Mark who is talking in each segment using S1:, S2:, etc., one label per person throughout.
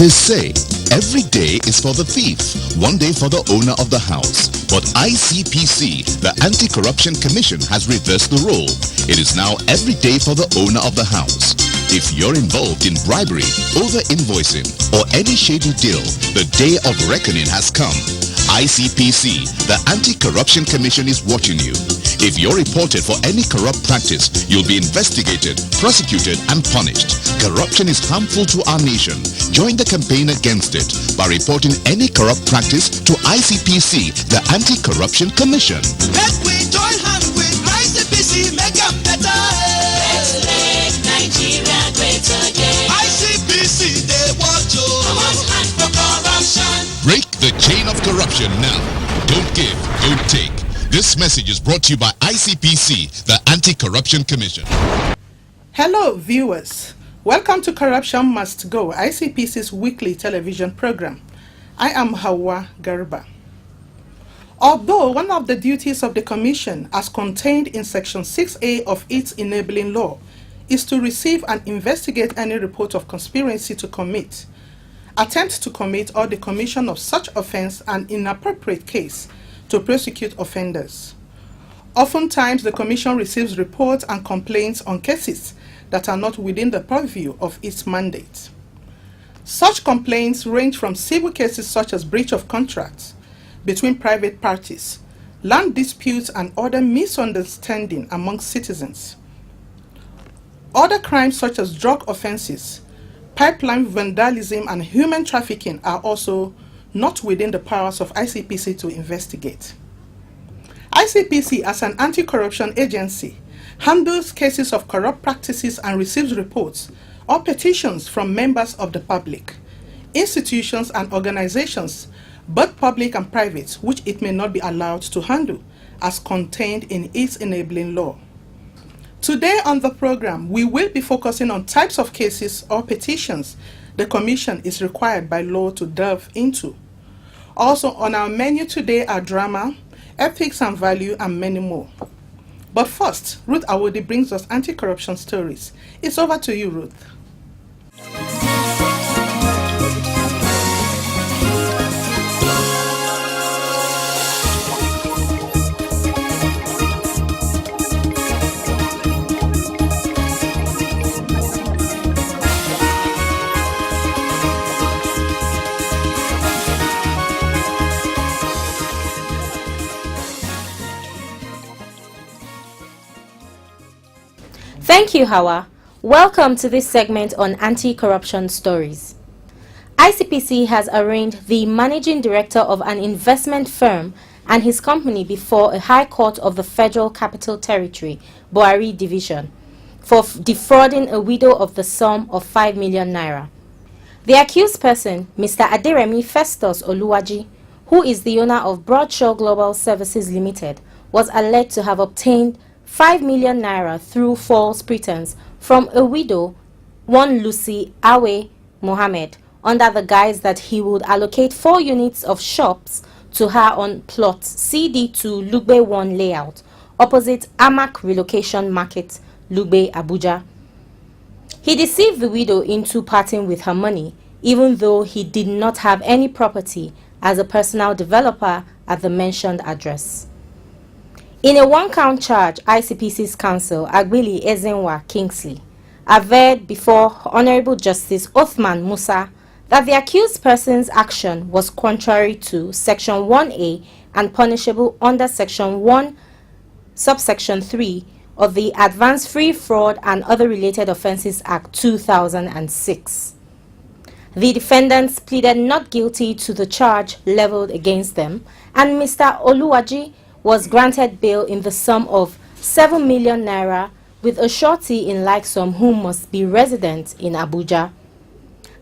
S1: They say every day is for the thief, one day for the owner of the house. But ICPC, the Anti-Corruption Commission, has reversed the role. It is now every day for the owner of the house. If you're involved in bribery, over-invoicing, or any shady deal, the day of reckoning has come. ICPC, the Anti-Corruption Commission, is watching you. If you're reported for any corrupt practice, you'll be investigated, prosecuted, and punished. Corruption is harmful to our nation. Join the campaign against it by reporting any corrupt practice to ICPC, the Anti-Corruption Commission.
S2: Let we join hands with ICPC, make them better.
S3: Let's make Nigeria great again.
S2: ICPC, they want to.
S3: Come on, for corruption.
S1: Break the chain of corruption now. Don't give, don't take. This message is brought to you by ICPC, the Anti-Corruption Commission.
S4: Hello viewers, welcome to Corruption Must Go, ICPC's weekly television program. I am Hawa Garba. Although one of the duties of the Commission, as contained in Section 6A of its enabling law, is to receive and investigate any report of conspiracy to commit, attempt to commit, or the commission of such offense and inappropriate case, to prosecute offenders. Oftentimes, the Commission receives reports and complaints on cases that are not within the purview of its mandate. Such complaints range from civil cases such as breach of contracts between private parties, land disputes, and other misunderstanding among citizens. Other crimes such as drug offenses, pipeline vandalism, and human trafficking are also not within the powers of ICPC to investigate. ICPC, as an anti-corruption agency, handles cases of corrupt practices and receives reports or petitions from members of the public, institutions and organizations, both public and private, which it may not be allowed to handle, as contained in its enabling law. Today on the program, we will be focusing on types of cases or petitions the Commission is required by law to delve into. Also on our menu today are drama, ethics and value, and many more. But first, Ruth Awodi brings us anti-corruption stories. It's over to you, Ruth.
S5: Thank you, Hawa. Welcome to this segment on anti-corruption stories. ICPC has arraigned the managing director of an investment firm and his company before a high court of the Federal Capital Territory, Buhari Division, for defrauding a widow of the sum of 5 million naira. The accused person, Mr. Aderemi Festus Oluwaji, who is the owner of Bradshaw Global Services Limited, was alleged to have obtained 5 million naira through false pretense from a widow, one Lucy Awe Mohammed, under the guise that he would allocate 4 units of shops to her on plot CD2 Lugbe 1 layout, opposite Amak Relocation Market, Lugbe, Abuja. He deceived the widow into parting with her money, even though he did not have any property as a personal developer at the mentioned address. In a one-count charge, ICPC's counsel, Agbili Ezenwa Kingsley, averred before Honorable Justice Othman Musa that the accused person's action was contrary to Section 1A and punishable under Section 1, subsection 3 of the Advanced Free Fraud and Other Related Offences Act 2006. The defendants pleaded not guilty to the charge leveled against them, and Mr. Oluwaji was granted bail in the sum of 7 million naira with a surety in like sum who must be resident in Abuja.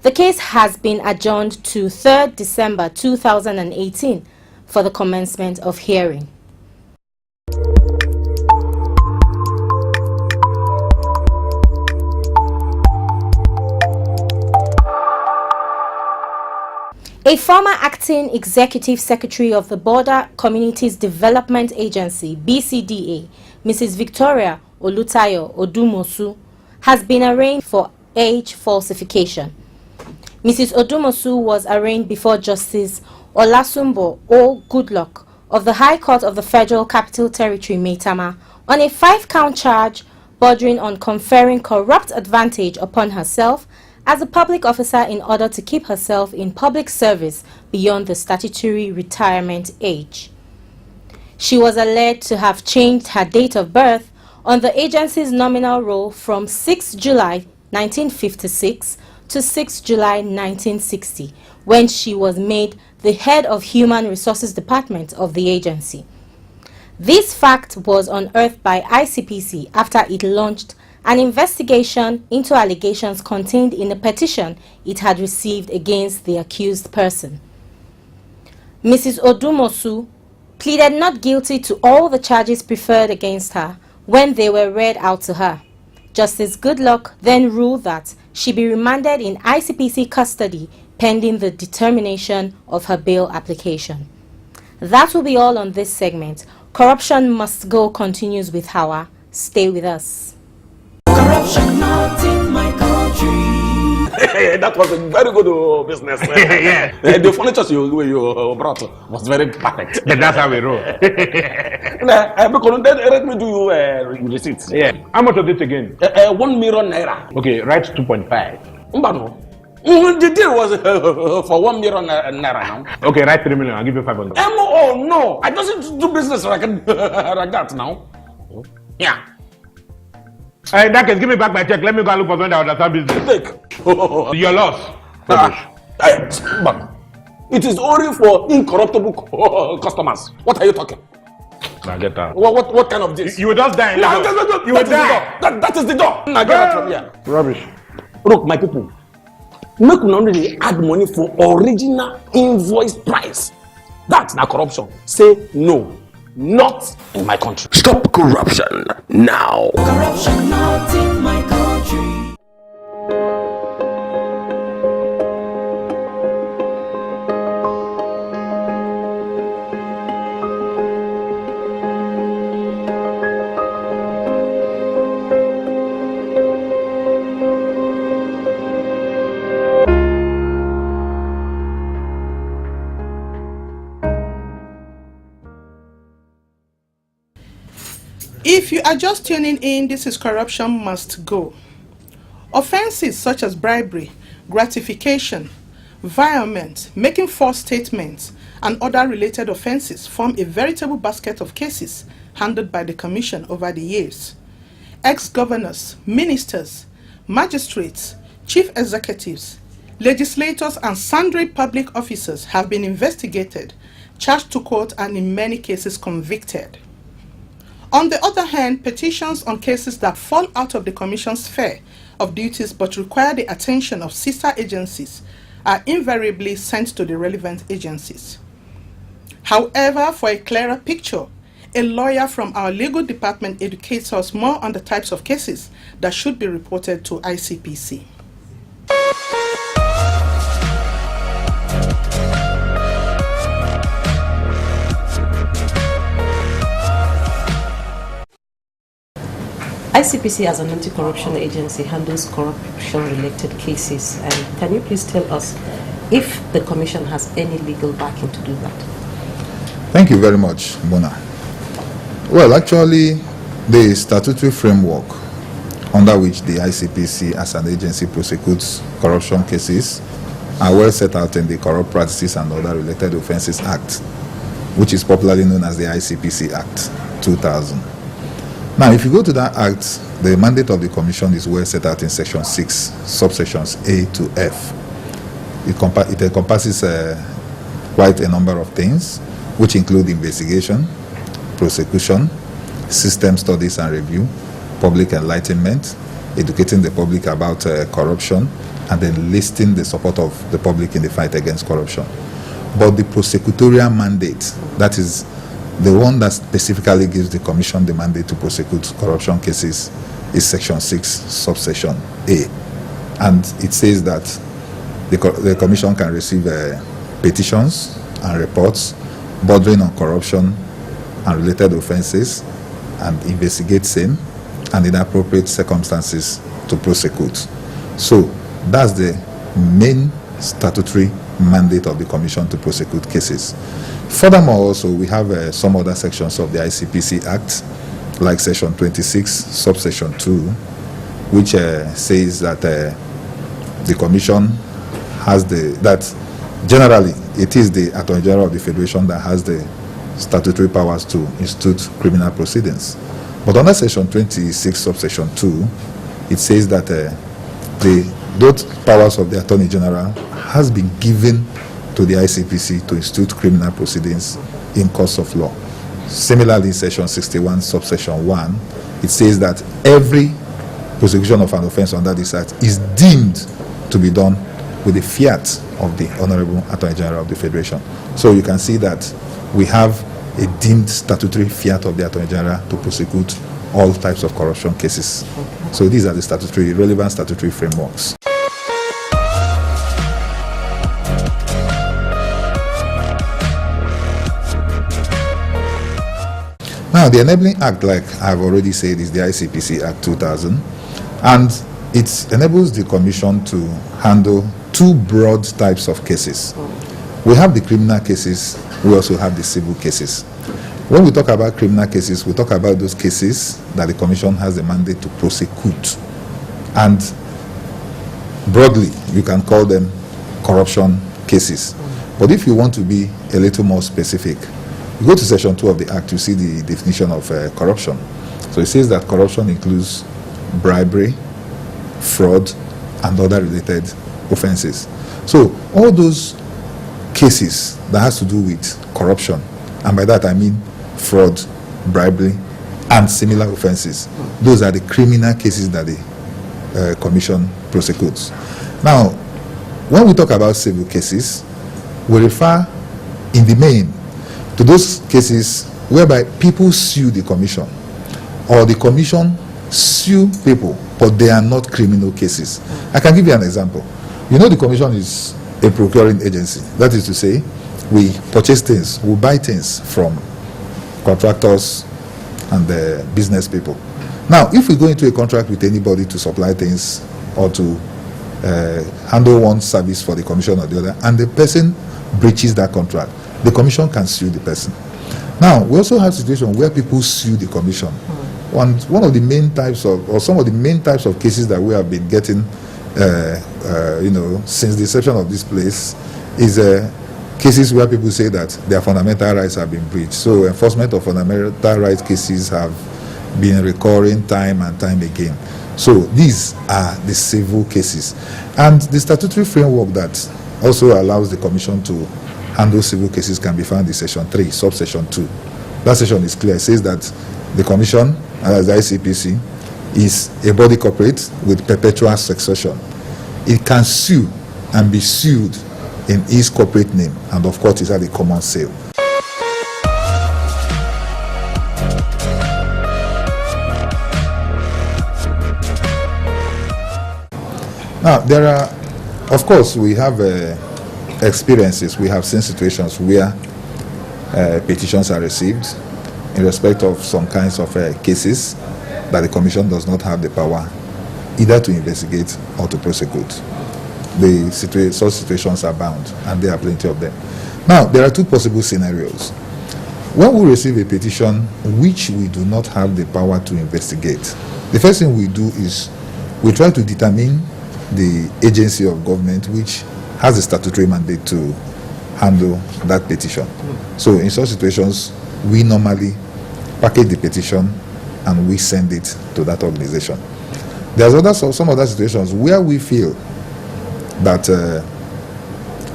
S5: The case has been adjourned to 3rd December 2018 for the commencement of hearing. A former acting executive secretary of the Border Communities Development Agency, BCDA, Mrs. Victoria Olutayo Odumosu, has been arraigned for age falsification. Mrs. Odumosu was arraigned before Justice Olasumbo O. Goodluck of the High Court of the Federal Capital Territory, Maitama, on a 5-count charge bordering on conferring corrupt advantage upon herself as a public officer in order to keep herself in public service beyond the statutory retirement age. She was alleged to have changed her date of birth on the agency's nominal roll from 6 July 1956 to 6 July 1960, when she was made the head of Human Resources Department of the agency. This fact was unearthed by ICPC after it launched an investigation into allegations contained in a petition it had received against the accused person. Mrs. Odumosu pleaded not guilty to all the charges preferred against her when they were read out to her. Justice Goodluck then ruled that she be remanded in ICPC custody pending the determination of her bail application. That will be all on this segment. Corruption Must Go continues with Hawa. Stay with us.
S3: Corruption not in my country.
S6: That was a very good business.
S7: Yeah.
S6: The furniture you brought was very perfect.
S7: That's how we roll.
S6: Let me do you receipts.
S7: Yeah. How much of it again?
S6: 1 million naira.
S7: Okay, write 2.5.
S6: Mbano. The deal was for 1 million naira now.
S7: Okay, write 3 million. I'll give you 500.
S6: Oh no, I don't do business like that now. Yeah.
S7: Hey, that can give me back my check. Let me go and look for someone that understand business.
S6: Take.
S7: Your loss. Rubbish.
S6: But it is only for incorruptible customers. What are you talking?
S7: Now get out.
S6: What kind of this?
S7: You will just die.
S6: No,
S7: You will die.
S6: That is the door. Now get out from here.
S7: Rubbish.
S6: Look, my people, make we not really add money for original invoice price. That's not corruption. Say no. Not in my country.
S8: Stop corruption now.
S3: Corruption not in my country.
S4: If you are just tuning in, this is Corruption Must Go. Offenses such as bribery, gratification, violence, making false statements, and other related offenses form a veritable basket of cases handled by the Commission over the years. Ex-governors, ministers, magistrates, chief executives, legislators, and sundry public officers have been investigated, charged to court, and in many cases convicted. On the other hand, petitions on cases that fall out of the Commission's sphere of duties but require the attention of sister agencies are invariably sent to the relevant agencies. However, for a clearer picture, a lawyer from our legal department educates us more on the types of cases that should be reported to ICPC.
S9: ICPC as an anti-corruption agency handles corruption-related cases. And can you please tell us if the Commission has any legal backing to do that?
S10: Thank you very much, Mona. Well, actually, the statutory framework under which the ICPC as an agency prosecutes corruption cases are well set out in the Corrupt Practices and Other Related Offences Act, which is popularly known as the ICPC Act 2000. Now, if you go to that act, the mandate of the Commission is well set out in Section 6, subsections A to F. It encompasses quite a number of things, which include investigation, prosecution, system studies and review, public enlightenment, educating the public about corruption, and then enlisting the support of the public in the fight against corruption. But the prosecutorial mandate, that is the one that specifically gives the Commission the mandate to prosecute corruption cases, is Section 6, subsection A. And it says that the Commission can receive petitions and reports bordering on corruption and related offenses and investigate same, and in appropriate circumstances to prosecute. So that's the main statutory mandate of the Commission to prosecute cases. Furthermore, also, we have some other sections of the ICPC Act, like Section 26, Subsection 2, which says that the Commission has that generally it is the Attorney General of the Federation that has the statutory powers to institute criminal proceedings. But under Section 26, Subsection 2, it says that those powers of the Attorney General has been given to the ICPC to institute criminal proceedings in course of law. Similarly, in Section 61, Subsection 1, it says that every prosecution of an offense under this Act is deemed to be done with the fiat of the Honorable Attorney General of the Federation. So you can see that we have a deemed statutory fiat of the Attorney General to prosecute all types of corruption cases. So these are the relevant statutory frameworks. Now, the Enabling Act, like I've already said, is the ICPC Act 2000, and it enables the Commission to handle two broad types of cases. We have the criminal cases, we also have the civil cases. When we talk about criminal cases, we talk about those cases that the Commission has the mandate to prosecute. And broadly, you can call them corruption cases. But if you want to be a little more specific, you go to Section 2 of the Act, you see the definition of corruption. So it says that corruption includes bribery, fraud, and other related offenses. So all those cases that has to do with corruption, and by that I mean fraud, bribery, and similar offenses, those are the criminal cases that the Commission prosecutes. Now, when we talk about civil cases, we refer in the main to those cases whereby people sue the Commission, or the Commission sue people, but they are not criminal cases. I can give you an example. You know, the Commission is a procuring agency. That is to say, we purchase things, we buy things from contractors and business people. Now, if we go into a contract with anybody to supply things or to handle one service for the Commission or the other, and the person breaches that contract, the Commission can sue the person. Now, we also have situations where people sue the Commission. And one of the main types of, or some of the main types of cases that we have been getting, since the inception of this place, is cases where people say that their fundamental rights have been breached. So enforcement of fundamental rights cases have been recurring time and time again. So these are the civil cases. And the statutory framework that also allows the Commission to handle civil cases can be found in Section 3, Subsection 2. That section is clear. It says that the Commission, as the ICPC, is a body corporate with perpetual succession. It can sue and be sued in its corporate name, and of course, it's at a common sale. Now, there are, of course, we have experiences, we have seen situations where petitions are received in respect of some kinds of cases that the Commission does not have the power either to investigate or to prosecute. Such situations are bound, and there are plenty of them. Now, there are two possible scenarios. When we receive a petition which we do not have the power to investigate, the first thing we do is we try to determine the agency of government which has a statutory mandate to handle that petition. So in such situations, we normally package the petition and we send it to that organization. There's some other situations where we feel that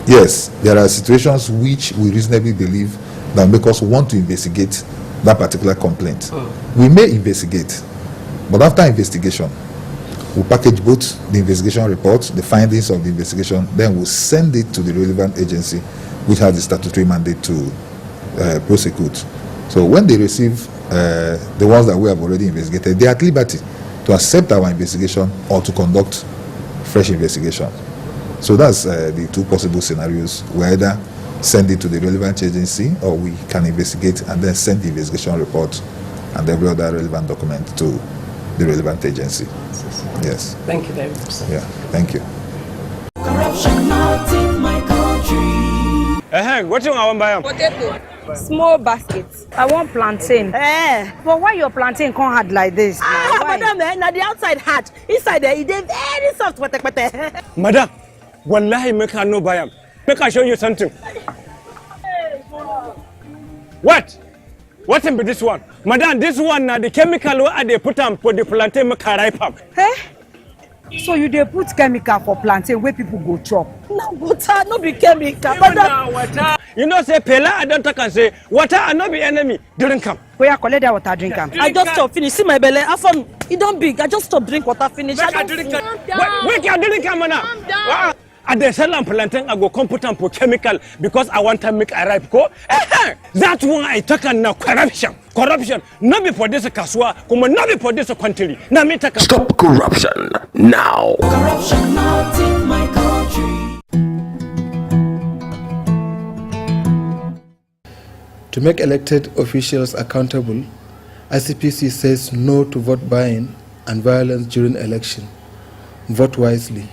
S10: yes, there are situations which we reasonably believe that make us want to investigate that particular complaint. We may investigate, but after investigation, we package both the investigation report, the findings of the investigation, then we'll send it to the relevant agency which has the statutory mandate to prosecute. So when they receive the ones that we have already investigated, they are at liberty to accept our investigation or to conduct fresh investigation. So that's the two possible scenarios. We either send it to the relevant agency, or we can investigate and then send the investigation report and every other relevant document to the relevant agency. Yes.
S9: Thank you very much, sir.
S10: Yeah, thank you.
S3: Corruption, nothing
S7: What you want buy?
S11: Potato. Small basket. I want plantain.
S12: But why your plantain can't hard like this?
S11: Madam, now the outside hard. Inside there, it is very soft.
S7: Madam, wallahi make her no buy am. Make her show you something. What? What in be this one? Madam, this one now the chemical what they put on for the plantain make her ripe up.
S12: So you dey put chemical for plantain where people go chop?
S11: No water, no be chemical.
S7: Water. You know say Pela I don't talk and say water and not be enemy. Drink am.
S12: Where collect that water, drink am.
S11: I just stop finish. See my belly. I found it don't big. I just stop drink water finish.
S7: Wake your drink am now. I dey sell am plantain I go come put am for chemical because I want to make a ripe go. That one I talk and now corruption. Corruption. Not be for this kaswa, come not be for this country. Now me take
S8: Stop corruption now.
S3: Corruption not in my country.
S13: To make elected officials accountable, ICPC says no to vote buying and violence during election. Vote wisely.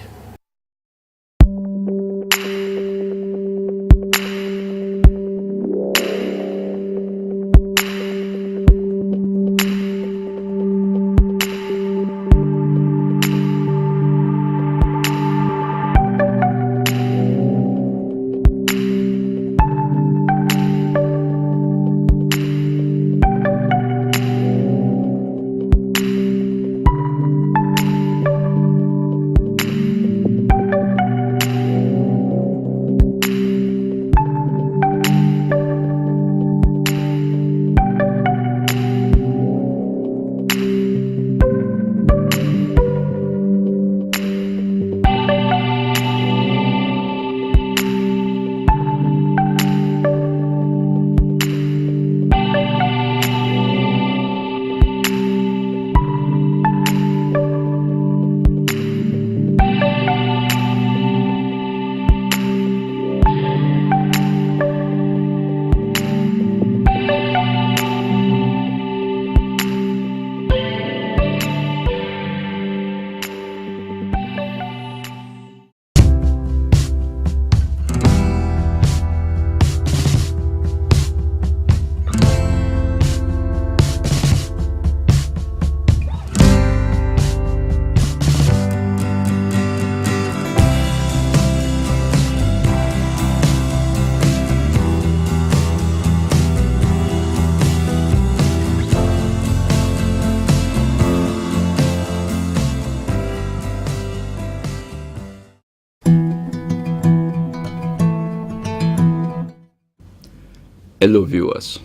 S14: Hello viewers,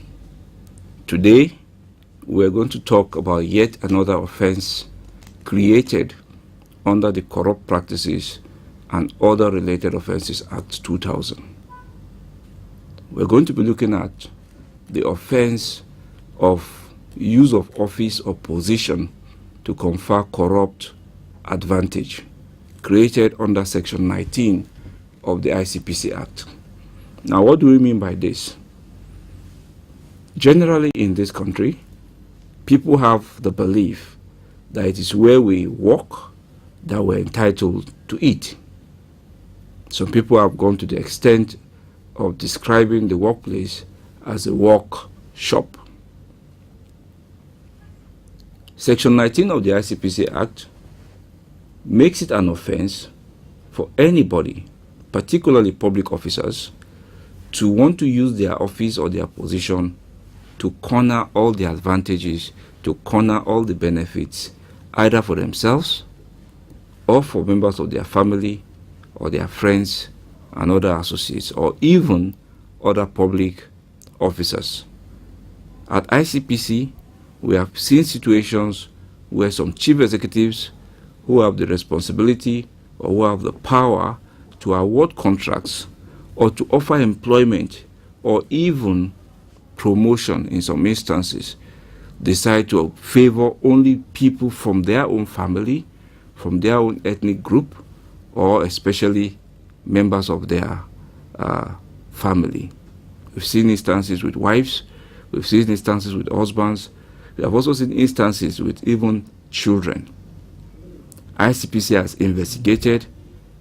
S14: today we are going to talk about yet another offense created under the Corrupt Practices and Other Related Offences Act 2000. We're going to be looking at the offense of use of office or position to confer corrupt advantage created under Section 19 of the ICPC Act. Now, what do we mean by this? Generally in this country, people have the belief that it is where we work that we're entitled to eat. Some people have gone to the extent of describing the workplace as a work shop. Section 19 of the ICPC Act makes it an offense for anybody, particularly public officers, to want to use their office or their position to corner all the advantages, to corner all the benefits, either for themselves or for members of their family or their friends and other associates, or even other public officers. At ICPC, we have seen situations where some chief executives who have the responsibility or who have the power to award contracts or to offer employment or even promotion in some instances decide to favor only people from their own family, from their own ethnic group, or especially members of their family. We've seen instances with wives, we've seen instances with husbands, we have also seen instances with even children. ICPC has investigated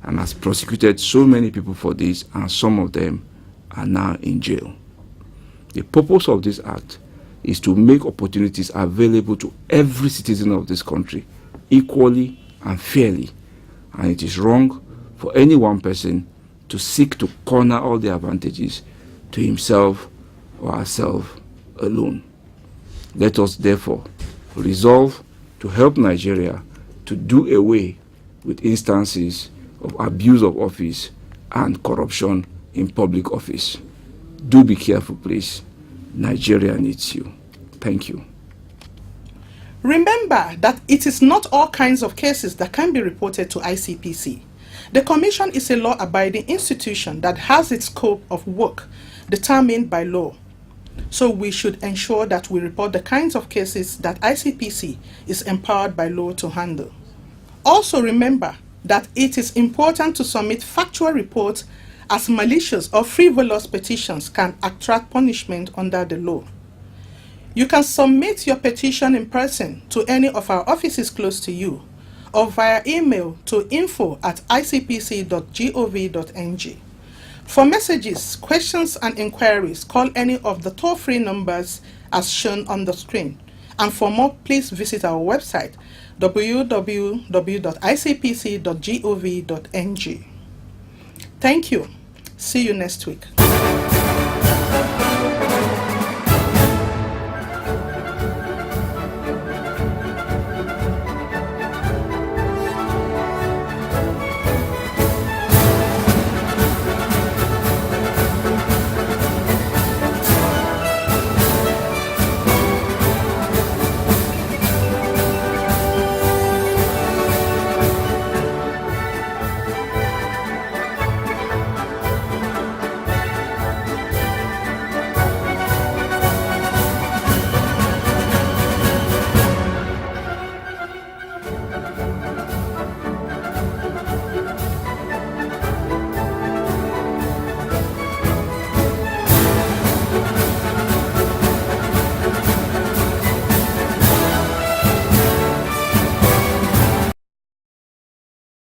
S14: and has prosecuted so many people for this, and some of them are now in jail. The purpose of this act is to make opportunities available to every citizen of this country equally and fairly. And it is wrong for any one person to seek to corner all the advantages to himself or herself alone. Let us therefore resolve to help Nigeria to do away with instances of abuse of office and corruption in public office. Do be careful, please. Nigeria needs you. Thank you.
S4: Remember that it is not all kinds of cases that can be reported to ICPC. The Commission is a law-abiding institution that has its scope of work determined by law. So we should ensure that we report the kinds of cases that ICPC is empowered by law to handle. Also remember that it is important to submit factual reports, as malicious or frivolous petitions can attract punishment under the law. You can submit your petition in person to any of our offices close to you, or via email to info@icpc.gov.ng. For messages, questions, and inquiries, call any of the toll-free numbers as shown on the screen. And for more, please visit our website, www.icpc.gov.ng. Thank you. See you next week.